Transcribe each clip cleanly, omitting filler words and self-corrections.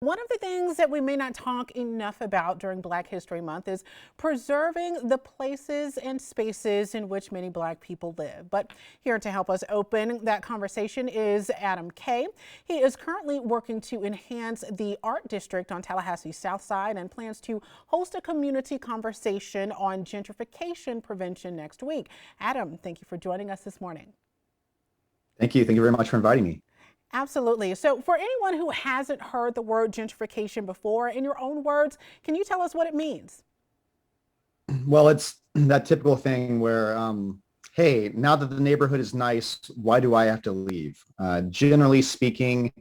One of the things that we may not talk enough about during Black History Month is preserving the places and spaces in which many Black people live. But here to help us open that conversation is Adam Kaye. He is currently working to enhance the art district on Tallahassee's South Side and plans to host a community conversation on gentrification prevention next week. Adam, thank you for joining us this morning. Thank you. Thank you very much for inviting me. Absolutely. So for anyone who hasn't heard the word gentrification before, in your own words, can you tell us what it means? Well, it's that typical thing where, hey, now that the neighborhood is nice, why do I have to leave? Generally speaking,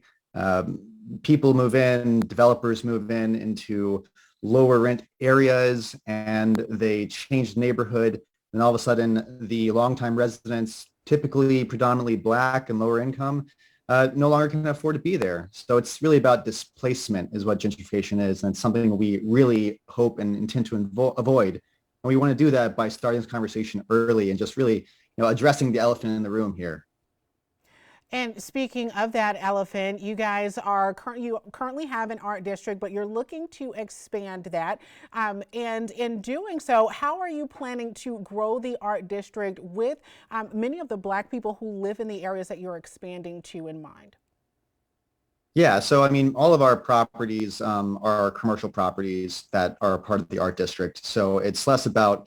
people move in, developers move in into lower rent areas, and they change the neighborhood. And all of a sudden, the longtime residents, typically predominantly Black and lower income, no longer can afford to be there. So it's really about displacement is what gentrification is. And it's something we really hope and intend to avoid. And we want to do that by starting this conversation early and just really, addressing the elephant in the room here. And speaking of that elephant, you guys you currently have an art district, but you're looking to expand that. And in doing so, how are you planning to grow the art district with many of the Black people who live in the areas that you're expanding to in mind? Yeah, so I mean, all of our properties are commercial properties that are part of the art district. So it's less about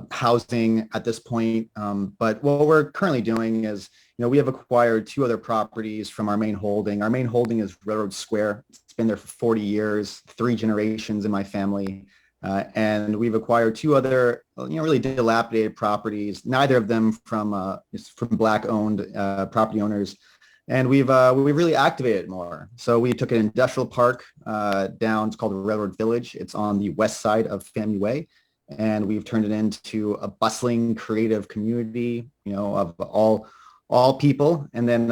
housing at this point. But what we're currently doing is, we have acquired two other properties from our main holding. Our main holding is Railroad Square. It's been there for 40 years, three generations in my family. And we've acquired two other, really dilapidated properties, neither of them from Black-owned property owners. And we've really activated it more. So we took an industrial park down. It's called the Railroad Village. It's on the west side of FAMU Way. And we've turned it into a bustling, creative community, of all people. And then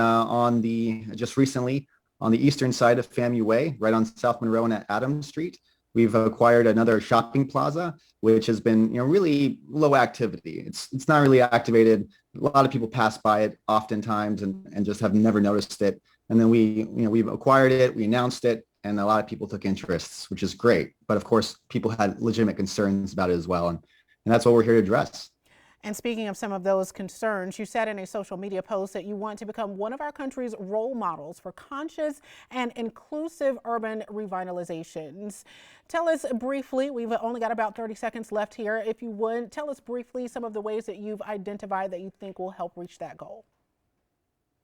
just recently on the eastern side of FAMU Way, right on South Monroe and at Adams Street, we've acquired another shopping plaza, which has been, really low activity. It's not really activated. A lot of people pass by it oftentimes and just have never noticed it. And then we've acquired it, we announced it, and a lot of people took interests, which is great. But of course, people had legitimate concerns about it as well. And that's what we're here to address. And speaking of some of those concerns, you said in a social media post that you want to become one of our country's role models for conscious and inclusive urban revitalizations. Tell us briefly, we've only got about 30 seconds left here. If you would, tell us briefly some of the ways that you've identified that you think will help reach that goal.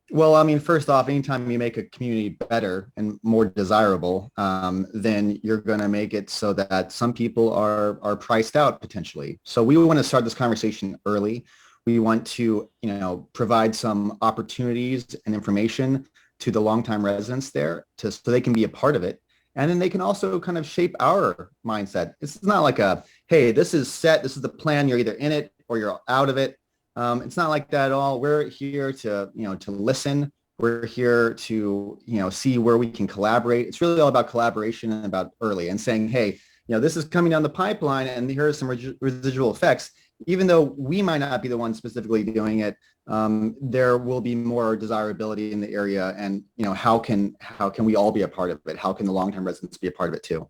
Well, I mean, first off, anytime you make a community better and more desirable, then you're going to make it so that some people are priced out potentially. So we want to start this conversation early. We want to, provide some opportunities and information to the longtime residents there so they can be a part of it. And then they can also kind of shape our mindset. It's not like hey, this is set, this is the plan, you're either in it or you're out of it. It's not like that at all. We're here to listen. We're here to, see where we can collaborate. It's really all about collaboration and about early and saying, hey, this is coming down the pipeline and here are some residual effects. Even though we might not be the ones specifically doing it, there will be more desirability in the area. And, how can we all be a part of it? How can the long-term residents be a part of it too?